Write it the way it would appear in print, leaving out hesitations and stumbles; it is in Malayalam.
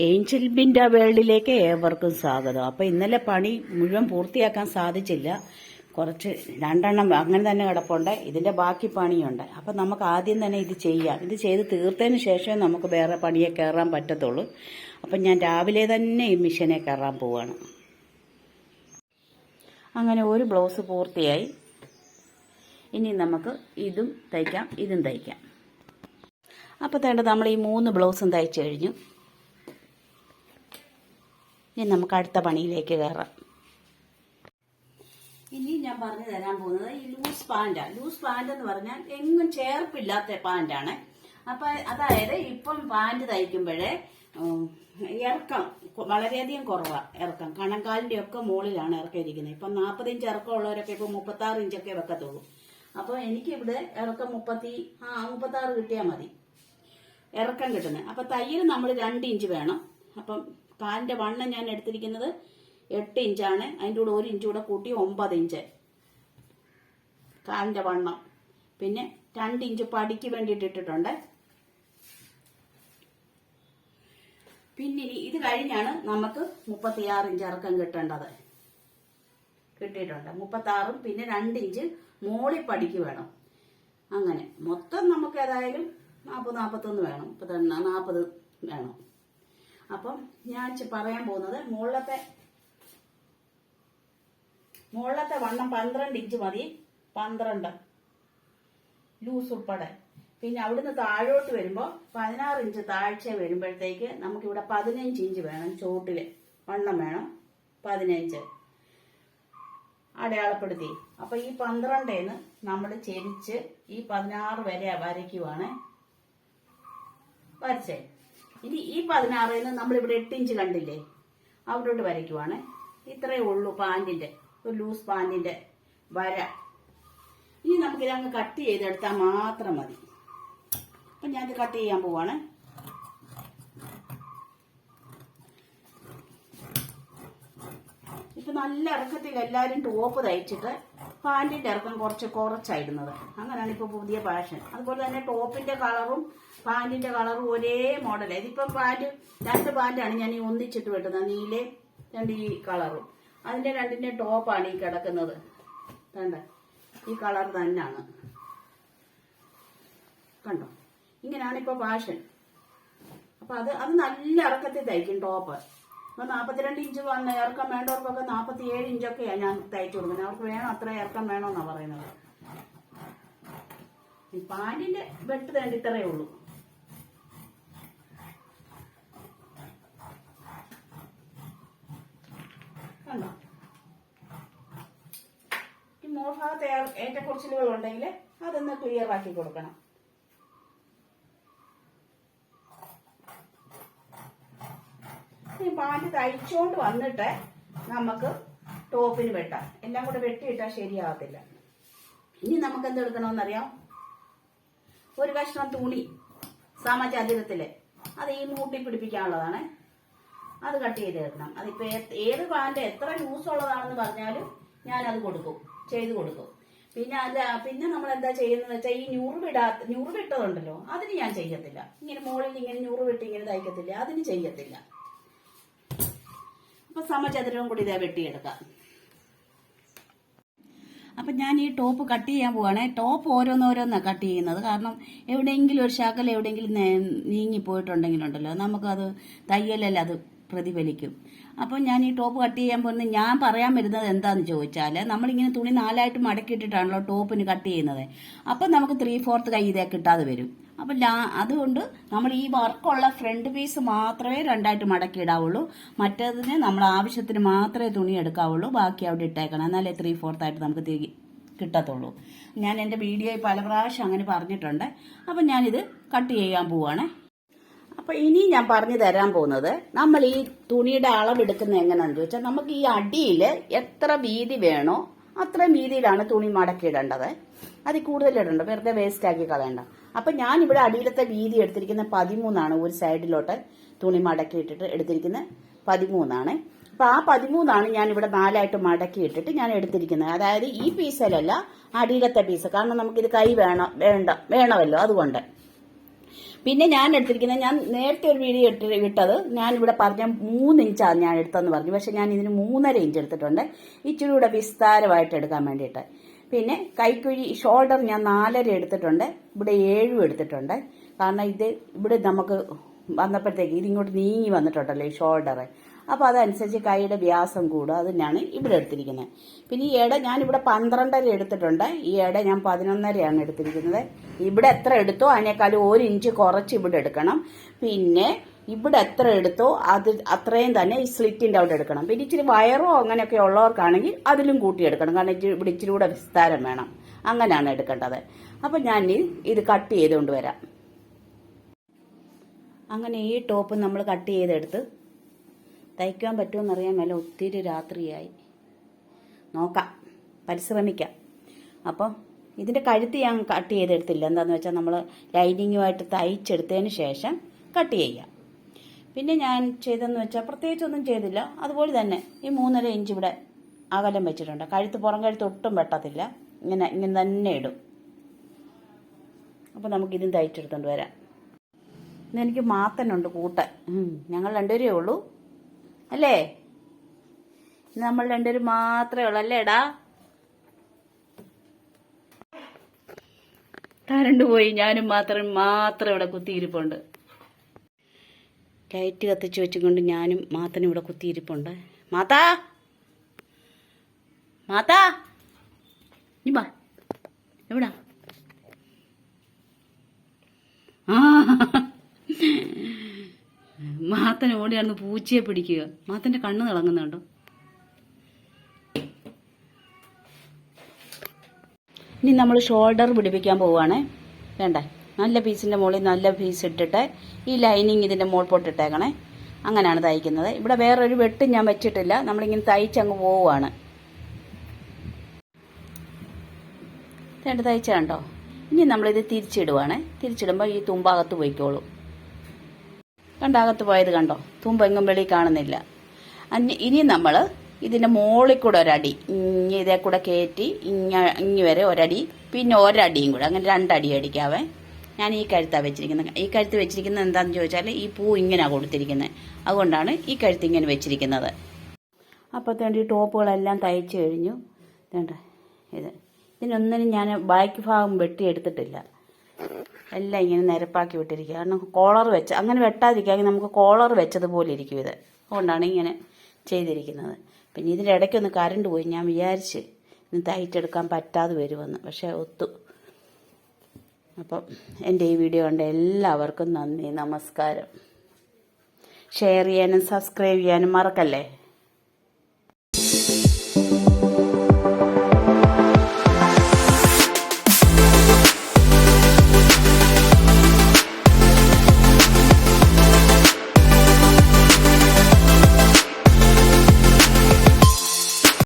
ഏഞ്ചൽ ബിൻഡ വേൾഡിലേക്ക് ഏവർക്കും സ്വാഗതം. അപ്പോൾ ഇന്നലെ പണി മുഴുവൻ പൂർത്തിയാക്കാൻ സാധിച്ചില്ല. കുറച്ച് രണ്ടെണ്ണം അങ്ങനെ തന്നെ കിടപ്പുണ്ട്. ഇതിന്റെ ബാക്കി പണിയുണ്ട്. അപ്പം നമുക്ക് ആദ്യം തന്നെ ഇത് ചെയ്യാം. ഇത് ചെയ്ത് തീർത്തതിന് ശേഷമേ നമുക്ക് വേറെ പണിയെ കയറാൻ പറ്റത്തുള്ളൂ. അപ്പം ഞാൻ രാവിലെ തന്നെ ഈ മിഷനെ കയറാൻ പോവാണ്. അങ്ങനെ ഒരു ബ്ലൗസ് പൂർത്തിയായി. ഇനി നമുക്ക് ഇതും തയ്ക്കാം, ഇതും തയ്ക്കാം. അപ്പോൾ തേണ്ട നമ്മൾ ഈ 3 ബ്ലൗസും തയ്ച്ചു കഴിഞ്ഞു. ഇനി നമുക്ക് അടുത്ത പണിയിലേക്ക് കയറാം. ഇനി ഞാൻ പറഞ്ഞു തരാൻ പോകുന്നത് ഈ ലൂസ് പാൻറ്റാണ്. ലൂസ് പാൻറ് എന്ന് പറഞ്ഞാൽ എങ്ങും ചേർപ്പില്ലാത്ത പാൻറ്റാണ്. അപ്പം അതായത് ഇപ്പം പാൻറ് തയ്ക്കുമ്പോഴേ ഇറക്കം വളരെയധികം കുറവാണ്. ഇറക്കം കണങ്കാലിൻ്റെ ഒക്കെ മുകളിലാണ് ഇറക്കം ഇരിക്കുന്നത്. ഇപ്പം 40 ഇഞ്ച് ഇറക്കം ഉള്ളവരൊക്കെ ഇപ്പം 36 ഇഞ്ചൊക്കെ വെക്കത്തുള്ളൂ. അപ്പോൾ എനിക്കിവിടെ ഇറക്കം 36 കിട്ടിയാൽ മതി ഇറക്കം കിട്ടുന്നത്. അപ്പം തയ്യൽ നമ്മൾ 2 ഇഞ്ച് വേണം. അപ്പം കാലിന്റെ വണ്ണം ഞാൻ എടുത്തിരിക്കുന്നത് 8 ഇഞ്ചാണ്. അതിൻ്റെ കൂടെ 1 ഇഞ്ച് കൂടെ കൂട്ടി 9 ഇഞ്ച് കാലിന്റെ വണ്ണം. പിന്നെ 2 ഇഞ്ച് പടിക്ക് വേണ്ടിയിട്ട് ഇട്ടിട്ടുണ്ട്. പിന്നെ ഇത് കഴിഞ്ഞാണ് നമുക്ക് 36 ഇഞ്ച് ഇറക്കം കിട്ടേണ്ടത്. കിട്ടിയിട്ടുണ്ട് 36. പിന്നെ 2 ഇഞ്ച് മോളി പടിക്ക് വേണം. അങ്ങനെ മൊത്തം നമുക്ക് ഏതായാലും 40-41 വേണം. 40 വേണം. അപ്പം ഞാൻ പറയാൻ പോകുന്നത് മുകളിലത്തെ വണ്ണം 12 ഇഞ്ച് മതി. 12 ലൂസ് ഉൾപ്പെടെ. പിന്നെ അവിടുന്ന് താഴോട്ട് വരുമ്പോൾ 16 ഇഞ്ച് താഴ്ച വരുമ്പോഴത്തേക്ക് നമുക്കിവിടെ 15 ഇഞ്ച് വേണം. ചോട്ടില് വണ്ണം വേണം 15 അടയാളപ്പെടുത്തി. അപ്പൊ ഈ 12 നമ്മൾ ചെരിച്ച് ഈ 16 വരെ വരയ്ക്കുവാണ്. വരച്ചേ. ഇനി ഈ 16 നമ്മളിവിടെ 8 ഇഞ്ച് കണ്ടില്ലേ, അവിടോട്ട് വരയ്ക്കുവാണ്. ഇത്രയേ ഉള്ളൂ പാൻറ്റിന്റെ, ഒരു ലൂസ് പാൻറ്റിന്റെ വര. ഇനി നമുക്കിതങ്ങ് കട്ട് ചെയ്തെടുത്താൽ മാത്രം മതി. അപ്പം ഞാനിത് കട്ട് ചെയ്യാൻ പോവാണ്. ഇപ്പൊ നല്ല ഇറക്കത്തിൽ എല്ലാവരും ടോപ്പ് തയ്ച്ചിട്ട് പാൻറ്റിന്റെ ഇറക്കം കുറച്ചായിടുന്നത്. അങ്ങനെയാണ് ഇപ്പൊ പുതിയ ഫാഷൻ. അതുപോലെ തന്നെ ടോപ്പിന്റെ കളറും പാൻറ്റിന്റെ കളറും ഒരേ മോഡൽ. ഇതിപ്പോ പാൻറ് 2 പാൻറ്റാണ് ഞാൻ ഈ ഒന്നിച്ചിട്ട് വെട്ടുന്നത്. നീലേ 2 ഈ കളറും. അതിന്റെ 2ന്റെ ടോപ്പാണ് ഈ കിടക്കുന്നത്. കണ്ട ഈ കളർ തന്നെയാണ്. കണ്ടോ, ഇങ്ങനെയാണ് ഇപ്പൊ ഫാഷൻ. അപ്പൊ അത് നല്ല ഇറക്കത്തിൽ തയ്ക്കും ടോപ്പ്. അപ്പൊ 42 ഇഞ്ച് വന്ന ഇറക്കം വേണ്ടവർക്കൊക്കെ 47 ഇഞ്ചൊക്കെയാണ് ഞാൻ തയ്ച്ചു കൊടുക്കുന്നത്. അവർക്ക് വേണം അത്ര ഇറക്കം വേണമെന്നാ പറയുന്നത്. ഈ പാൻറ്റിന്റെ വെട്ട് വേണ്ടി ഇത്രയേ ഉള്ളൂ. കണ്ടോ, ഈ മോൾഭാഗത്ത് ഏറ്റക്കുറച്ചിലുകൾ ഉണ്ടെങ്കിൽ അതൊന്ന് ക്ലിയർ ആക്കി കൊടുക്കണം. ഈ പാൻറ് തയ്ച്ചോണ്ട് വന്നിട്ട് നമുക്ക് ടോപ്പിന് വെട്ടാം. എല്ലാം കൂടെ വെട്ടിയിട്ടാൽ ശരിയാകത്തില്ല. ഇനി നമുക്ക് എന്തെടുക്കണമെന്നറിയാം? ഒരു കഷ്ണം തുണി സമചതുരത്തില്, അത് ഈ മൂട്ടി പിടിപ്പിക്കാനുള്ളതാണ്. അത് കട്ട് ചെയ്തെടുക്കണം. അതിപ്പോ ഏത് പാൻറ് എത്ര ലൂസ് ഉള്ളതാണെന്ന് പറഞ്ഞാലും ഞാനത് ചെയ്തു കൊടുക്കും. പിന്നെ നമ്മൾ എന്താ ചെയ്യുന്നത് വെച്ചാൽ ഈ ഞുറുവിട്ടതുണ്ടല്ലോ, അതിന് ഞാൻ ചെയ്യത്തില്ല. ഇങ്ങനെ മുകളിൽ ഇങ്ങനെ ഞുറുവിട്ട് ഇങ്ങനെ തയ്ക്കത്തില്ല, അതിന് ചെയ്യത്തില്ല. അപ്പൊ സമചതുരവും കൂടി ഇതേ വെട്ടിയെടുക്കാം. അപ്പൊ ഞാൻ ഈ ടോപ്പ് കട്ട് ചെയ്യാൻ പോവാണ്. ടോപ്പ് ഓരോന്നോരോന്നാണ് കട്ട് ചെയ്യുന്നത്. കാരണം എവിടെയെങ്കിലും ഒരു ശകലം എവിടെയെങ്കിലും നീങ്ങി പോയിട്ടുണ്ടെങ്കിലുണ്ടല്ലോ, നമുക്കത് തയ്യലല്ല അത് പ്രതിഫലിക്കും. അപ്പം ഞാൻ ഈ ടോപ്പ് കട്ട് ചെയ്യാൻ പോകുന്നത്, ഞാൻ പറയാൻ വരുന്നത് എന്താന്ന് ചോദിച്ചാൽ, നമ്മളിങ്ങനെ തുണി 4ആയിട്ട് മടക്കിയിട്ടിട്ടാണല്ലോ ടോപ്പിന് കട്ട് ചെയ്യുന്നത്. അപ്പം നമുക്ക് 3/4 കൈ ഇതേ കിട്ടാതെ വരും. അപ്പം അതുകൊണ്ട് നമ്മൾ ഈ വർക്കുള്ള ഫ്രണ്ട് പീസ് മാത്രമേ 2ആയിട്ട് മടക്കി ഇടാവുള്ളൂ. മറ്റേതിന് നമ്മൾ ആവശ്യത്തിന് മാത്രമേ തുണി എടുക്കാവുള്ളൂ. ബാക്കി അവിടെ ഇട്ടേക്കണം. എന്നാലേ 3/4 ആയിട്ട് നമുക്ക് കിട്ടത്തുള്ളൂ. ഞാൻ എൻ്റെ വീഡിയോയിൽ പല പ്രാവശ്യം അങ്ങനെ പറഞ്ഞിട്ടുണ്ട്. അപ്പം ഞാനിത് കട്ട് ചെയ്യാൻ പോവാണ്. അപ്പൊ ഇനി ഞാൻ പറഞ്ഞു തരാൻ പോകുന്നത്, നമ്മൾ ഈ തുണിയുടെ അളവെടുക്കുന്നത് എങ്ങനെയാണെന്ന് ചോദിച്ചാൽ, നമുക്ക് ഈ അടിയിൽ എത്ര വീതി വേണോ അത്രയും വീതിയിലാണ് തുണി മടക്കിയിടേണ്ടത്. അതിൽ കൂടുതൽ ഇടണ്ട, വെറുതെ വേസ്റ്റ് ആക്കി കളയണ്ട. അപ്പൊ ഞാൻ ഇവിടെ അടിയിലത്തെ വീതി എടുത്തിരിക്കുന്ന 13 ആണ്. ഒരു സൈഡിലോട്ട് തുണി മടക്കിയിട്ടിട്ട് എടുത്തിരിക്കുന്ന 13 ആണ്. അപ്പോൾ ആ 13 ഞാനിവിടെ 4ആയിട്ട് മടക്കി ഇട്ടിട്ട് ഞാൻ എടുത്തിരിക്കുന്നത്. അതായത് ഈ പീസിലല്ല, അടിയിലത്തെ പീസ്. കാരണം നമുക്കിത് കൈ വേണമല്ലോ, അതുകൊണ്ട്. പിന്നെ ഞാൻ എടുത്തിരിക്കുന്നത്, ഞാൻ നേരത്തെ ഒരു വീഡിയോ വിട്ടത് ഞാനിവിടെ പറഞ്ഞ 3 ഇഞ്ചാണ് ഞാൻ എടുത്തതെന്ന് പറഞ്ഞു. പക്ഷെ ഞാൻ ഇതിന് 3.5 ഇഞ്ച് എടുത്തിട്ടുണ്ട്, ഇച്ചിരി കൂടെ വിസ്താരമായിട്ട് എടുക്കാൻ വേണ്ടിയിട്ട്. പിന്നെ കൈക്കുഴി ഷോൾഡർ ഞാൻ 4.5 എടുത്തിട്ടുണ്ട്, ഇവിടെ 7 എടുത്തിട്ടുണ്ട്. കാരണം ഇത് ഇവിടെ നമുക്ക് വന്നപ്പോഴത്തേക്ക് ഇതിങ്ങോട്ട് നീങ്ങി വന്നിട്ടുണ്ടല്ലോ ഈ ഷോൾഡർ. അപ്പോൾ അതനുസരിച്ച് കൈയുടെ വ്യാസം കൂടും, അത് തന്നെയാണ് ഇവിടെ എടുത്തിരിക്കുന്നത്. പിന്നെ ഈ ഞാനിവിടെ 12.5 എടുത്തിട്ടുണ്ട്, ഈ ഞാൻ 11.5 എടുത്തിരിക്കുന്നത്. ഇവിടെ എത്ര എടുത്തോ അതിനേക്കാളും 1 ഇഞ്ച് കുറച്ച് ഇവിടെ എടുക്കണം. പിന്നെ ഇവിടെ എത്ര എടുത്തോ അത് അത്രയും തന്നെ ഈ സ്ലിറ്റിൻ്റെ അവിടെ എടുക്കണം. പിന്നെ ഇച്ചിരി വയറോ അങ്ങനെയൊക്കെ ഉള്ളവർക്കാണെങ്കിൽ അതിലും കൂട്ടിയെടുക്കണം, കാരണം ഇവിടെ ഇച്ചിരി കൂടെ വിസ്താരം വേണം. അങ്ങനെയാണ് എടുക്കേണ്ടത്. അപ്പം ഞാൻ ഇത് കട്ട് ചെയ്തുകൊണ്ട് വരാം. അങ്ങനെ ഈ ടോപ്പ് നമ്മൾ കട്ട് ചെയ്തെടുത്ത് തയ്ക്കാൻ പറ്റുമെന്നറിയാൻ മേല, ഒത്തിരി രാത്രിയായി. നോക്കാം, പരിശ്രമിക്കാം. അപ്പം ഇതിൻ്റെ കഴുത്ത് ഞാൻ കട്ട് ചെയ്തെടുത്തില്ല. എന്താണെന്ന് വെച്ചാൽ നമ്മൾ ലൈനിങ്ങുമായിട്ട് തയ്ച്ചെടുത്തതിന് ശേഷം കട്ട് ചെയ്യാം. പിന്നെ ഞാൻ ചെയ്തെന്ന് വെച്ചാൽ പ്രത്യേകിച്ചൊന്നും ചെയ്തില്ല, അതുപോലെ തന്നെ ഈ 3.5 ഇഞ്ച് ഇവിടെ അകലം വെച്ചിട്ടുണ്ട്. കഴുത്ത് പുറം കഴുത്ത് ഒട്ടും വെട്ടത്തില്ല, ഇങ്ങനെ തന്നെ ഇടും. അപ്പോൾ നമുക്കിതും തയ്ച്ചെടുത്തോണ്ട് വരാം. ഇന്നെനിക്ക് മാത്തനുണ്ട് കൂട്ടാൻ. ഞങ്ങൾ 2 പേരേ ഉള്ളൂ അല്ലേ? നമ്മൾ 2 പേര് മാത്രമേ ഉള്ളൂ അല്ലേ എടാ? കറണ്ട് പോയി, ഞാനും മാത്രം ഇവിടെ കുത്തിയിരിപ്പുണ്ട്. ലൈറ്റ് കത്തിച്ച് വെച്ചുകൊണ്ട് ഞാനും മാത്തനും ഇവിടെ കുത്തിയിരിപ്പുണ്ട്. മാത്താ നീ വാ. എവിടാ? മാത്തൻ ഓടിയാണെന്ന് പൂച്ചയെ പിടിക്കുക. മാത്തന്റെ കണ്ണ് തിളങ്ങുന്നുണ്ടോ? ഇനി നമ്മൾ ഷോൾഡർ പിടിപ്പിക്കാൻ പോവുകയാണേ. വേണ്ടേ, നല്ല പീസിൻ്റെ മുകളിൽ നല്ല പീസ് ഇട്ടിട്ട് ഈ ലൈനിങ് ഇതിൻ്റെ മുകളിൽ പൊട്ടിട്ടേക്കണേ. അങ്ങനെയാണ് തയ്ക്കുന്നത്. ഇവിടെ വേറൊരു വെട്ടും ഞാൻ വെച്ചിട്ടില്ല, നമ്മളിങ്ങനെ തയ്ച്ചങ്ങ് പോവുകയാണ്. തയ്ച്ച കണ്ടോ? ഇനി നമ്മളിത് തിരിച്ചിടുവാണേ. തിരിച്ചിടുമ്പോൾ ഈ തുമ്പാകത്ത് പോയിക്കോളും. കണ്ടകത്ത് പോയത് കണ്ടോ? തുമ്പെങ്ങും വെളി കാണുന്നില്ല. ഇനി നമ്മൾ ഇതിൻ്റെ മുകളിൽ കൂടെ ഒരടി ഇതേ കൂടെ കയറ്റി ഇങ്ങി വരെ ഒരടി, പിന്നെ ഒരടിയും കൂടെ, അങ്ങനെ 2 അടി അടിക്കാവേ. ഞാൻ ഈ കഴുത്താണ് വെച്ചിരിക്കുന്നത്. ഈ കഴുത്ത് വെച്ചിരിക്കുന്നത് എന്താണെന്ന് ചോദിച്ചാൽ ഈ പൂ ഇങ്ങനെയാണ് കൊടുത്തിരിക്കുന്നത്, അതുകൊണ്ടാണ് ഈ കഴുത്ത് ഇങ്ങനെ വെച്ചിരിക്കുന്നത്. അപ്പോഴത്തേണ്ടി ഈ ടോപ്പുകളെല്ലാം തയ്ച്ച് കഴിഞ്ഞു. വേണ്ട, ഇതിനൊന്നിനും ഞാൻ ബാക്ക് ഭാഗം വെട്ടിയെടുത്തിട്ടില്ല, എല്ലാം ഇങ്ങനെ നിരപ്പാക്കി വിട്ടിരിക്കുക. കാരണം കോളർ വെച്ച് അങ്ങനെ വെട്ടാതിരിക്കുകയാണെങ്കിൽ നമുക്ക് കോളർ വെച്ചതുപോലെ ഇരിക്കും ഇത്, അതുകൊണ്ടാണ് ഇങ്ങനെ ചെയ്തിരിക്കുന്നത്. പിന്നെ ഇതിലിടയ്ക്കൊന്ന് കറണ്ട് പോയി, ഞാൻ വിചാരിച്ച് ഇന്ന് തയ്ച്ചെടുക്കാൻ പറ്റാതെ വരുമെന്ന്, പക്ഷേ ഒത്തു. അപ്പം എൻ്റെ ഈ വീഡിയോ കണ്ട എല്ലാവർക്കും നന്ദി, നമസ്കാരം. ഷെയർ ചെയ്യാനും സബ്സ്ക്രൈബ് ചെയ്യാനും മറക്കല്ലേ.